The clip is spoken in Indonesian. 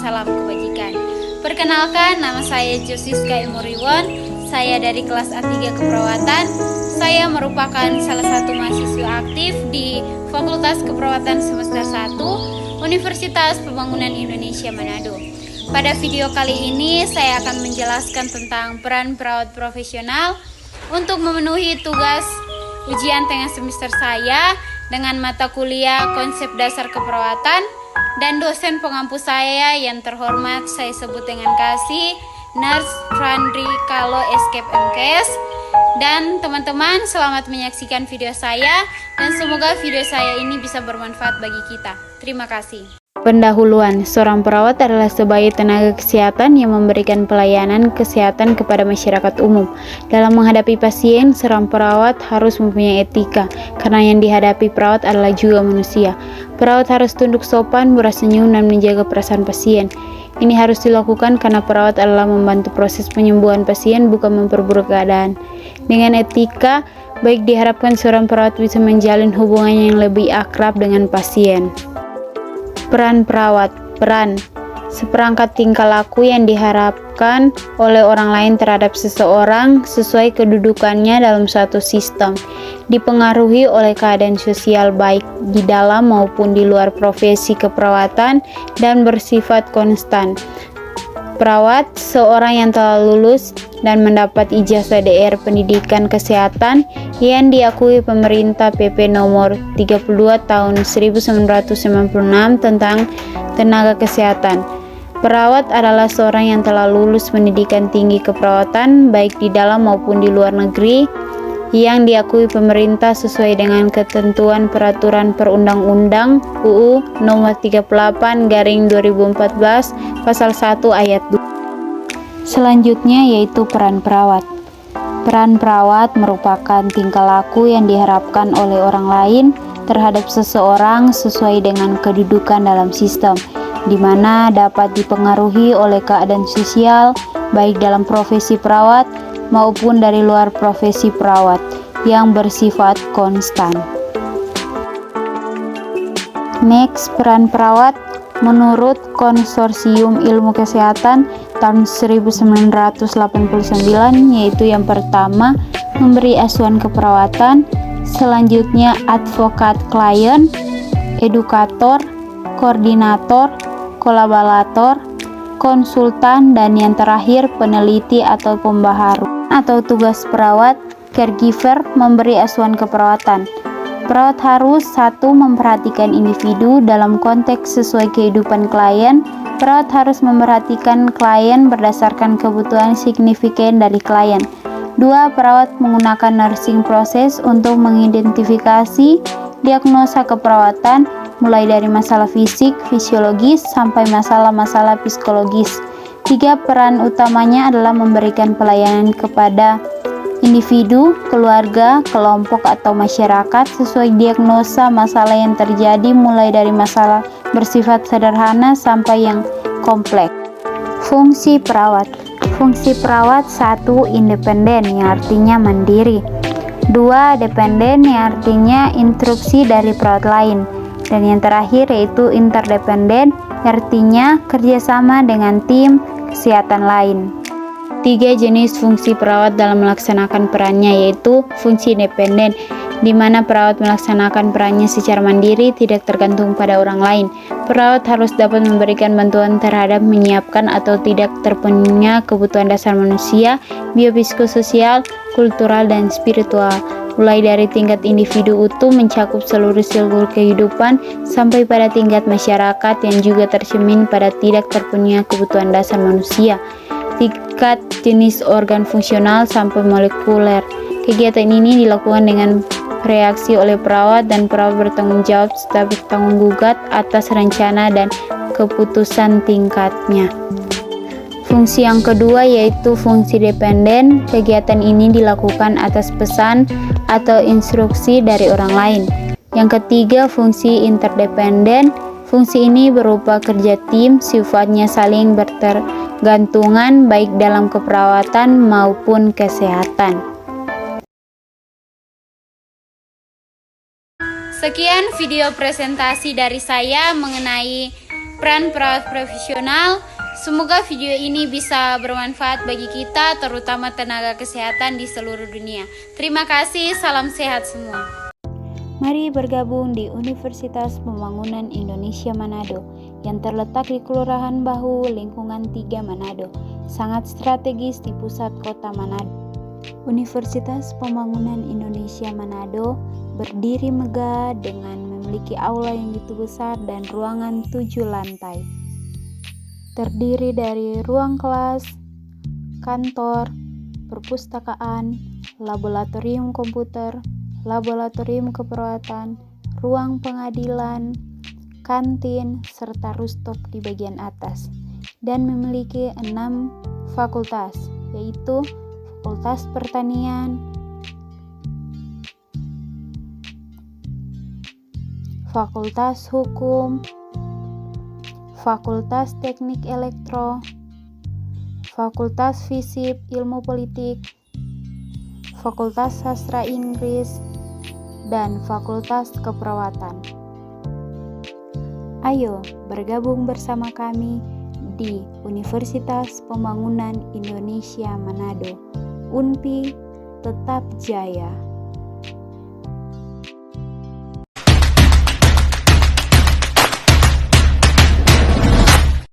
salam kebajikan. Perkenalkan, nama saya Josiska Imuriwon. Saya dari kelas A3 Keperawatan. Saya merupakan salah satu mahasiswa aktif di Fakultas Keperawatan semester 1 Universitas Pembangunan Indonesia Manado. Pada video kali ini saya akan menjelaskan tentang peran perawat profesional untuk memenuhi tugas ujian tengah semester saya dengan mata kuliah konsep dasar keperawatan, dan dosen pengampu saya yang terhormat saya sebut dengan kasih Nurse Frandri Kalo Escape MKS. Dan teman-teman, selamat menyaksikan video saya dan semoga video saya ini bisa bermanfaat bagi kita. Terima kasih. Pendahuluan, seorang perawat adalah sebagai tenaga kesehatan yang memberikan pelayanan kesehatan kepada masyarakat umum. Dalam menghadapi pasien, seorang perawat harus mempunyai etika, karena yang dihadapi perawat adalah juga manusia. Perawat harus tunduk sopan, bersenyum, dan menjaga perasaan pasien. Ini harus dilakukan karena perawat adalah membantu proses penyembuhan pasien, bukan memperburuk keadaan. Dengan etika, baik diharapkan seorang perawat bisa menjalin hubungan yang lebih akrab dengan pasien. Peran perawat. Peran seperangkat tingkah laku yang diharapkan oleh orang lain terhadap seseorang sesuai kedudukannya dalam suatu sistem, dipengaruhi oleh keadaan sosial baik di dalam maupun di luar profesi keperawatan, dan bersifat konstan. Perawat, seorang yang telah lulus dan mendapat ijazah DR pendidikan kesehatan yang diakui pemerintah PP nomor 32 tahun 1996 tentang tenaga kesehatan. Perawat adalah seorang yang telah lulus pendidikan tinggi keperawatan baik di dalam maupun di luar negeri yang diakui pemerintah sesuai dengan ketentuan peraturan perundang-undang UU nomor 38/2014 pasal 1 ayat 2. Selanjutnya yaitu peran perawat. Peran perawat merupakan tingkah laku yang diharapkan oleh orang lain terhadap seseorang sesuai dengan kedudukan dalam sistem, di mana dapat dipengaruhi oleh keadaan sosial baik dalam profesi perawat maupun dari luar profesi perawat yang bersifat konstan. Next, peran perawat menurut Konsorsium Ilmu Kesehatan tahun 1989, yaitu yang pertama memberi asuhan keperawatan, selanjutnya advokat klien, edukator, koordinator, kolaborator, konsultan, dan yang terakhir peneliti atau pembaharu. Atau tugas perawat, caregiver, memberi asuhan keperawatan. Perawat harus 1. Memperhatikan individu dalam konteks sesuai kehidupan klien. Perawat harus memperhatikan klien berdasarkan kebutuhan signifikan dari klien. 2. Perawat menggunakan nursing proses untuk mengidentifikasi diagnosa keperawatan, mulai dari masalah fisik, fisiologis, sampai masalah-masalah psikologis. 3. Peran utamanya adalah memberikan pelayanan kepada individu, keluarga, kelompok, atau masyarakat sesuai diagnosa masalah yang terjadi, mulai dari masalah bersifat sederhana sampai yang kompleks. Fungsi perawat. Fungsi perawat 1. Independen, yang artinya mandiri. 2. Dependen, yang artinya instruksi dari perawat lain. Dan yang terakhir yaitu interdependen, artinya kerjasama dengan tim kesehatan lain. 3 jenis fungsi perawat dalam melaksanakan perannya, yaitu fungsi independen, di mana perawat melaksanakan perannya secara mandiri, tidak tergantung pada orang lain. Perawat harus dapat memberikan bantuan terhadap menyiapkan atau tidak terpenuhnya kebutuhan dasar manusia, biopsikososial, kultural, dan spiritual, mulai dari tingkat individu utuh mencakup seluruh siklus kehidupan sampai pada tingkat masyarakat yang juga tercermin pada tidak terpenuhnya kebutuhan dasar manusia, tingkat jenis organ fungsional sampai molekuler. Kegiatan ini dilakukan dengan reaksi oleh perawat, dan perawat bertanggung jawab serta bertanggung gugat atas rencana dan keputusan tingkatnya. Fungsi yang kedua yaitu fungsi dependen. Kegiatan ini dilakukan atas pesan atau instruksi dari orang lain. Yang ketiga, fungsi interdependen. Fungsi ini berupa kerja tim, sifatnya saling bertergantungan baik dalam keperawatan maupun kesehatan. Sekian video presentasi dari saya mengenai peran perawat profesional. Semoga video ini bisa bermanfaat bagi kita, terutama tenaga kesehatan di seluruh dunia. Terima kasih, salam sehat semua. Mari bergabung di Universitas Pembangunan Indonesia Manado yang terletak di Kelurahan Bahu, Lingkungan 3 Manado, sangat strategis di pusat kota Manado. Universitas Pembangunan Indonesia Manado berdiri megah dengan memiliki aula yang begitu besar dan ruangan 7 lantai. Terdiri dari ruang kelas, kantor, perpustakaan, laboratorium komputer, laboratorium keperawatan, ruang pengadilan, kantin, serta rooftop di bagian atas, dan memiliki 6 fakultas, yaitu Fakultas Pertanian, Fakultas Hukum, Fakultas Teknik Elektro, Fakultas Fisip Ilmu Politik, Fakultas Sastra Inggris, dan Fakultas Keperawatan. Ayo bergabung bersama kami di Universitas Pembangunan Indonesia Manado. UNPI tetap jaya.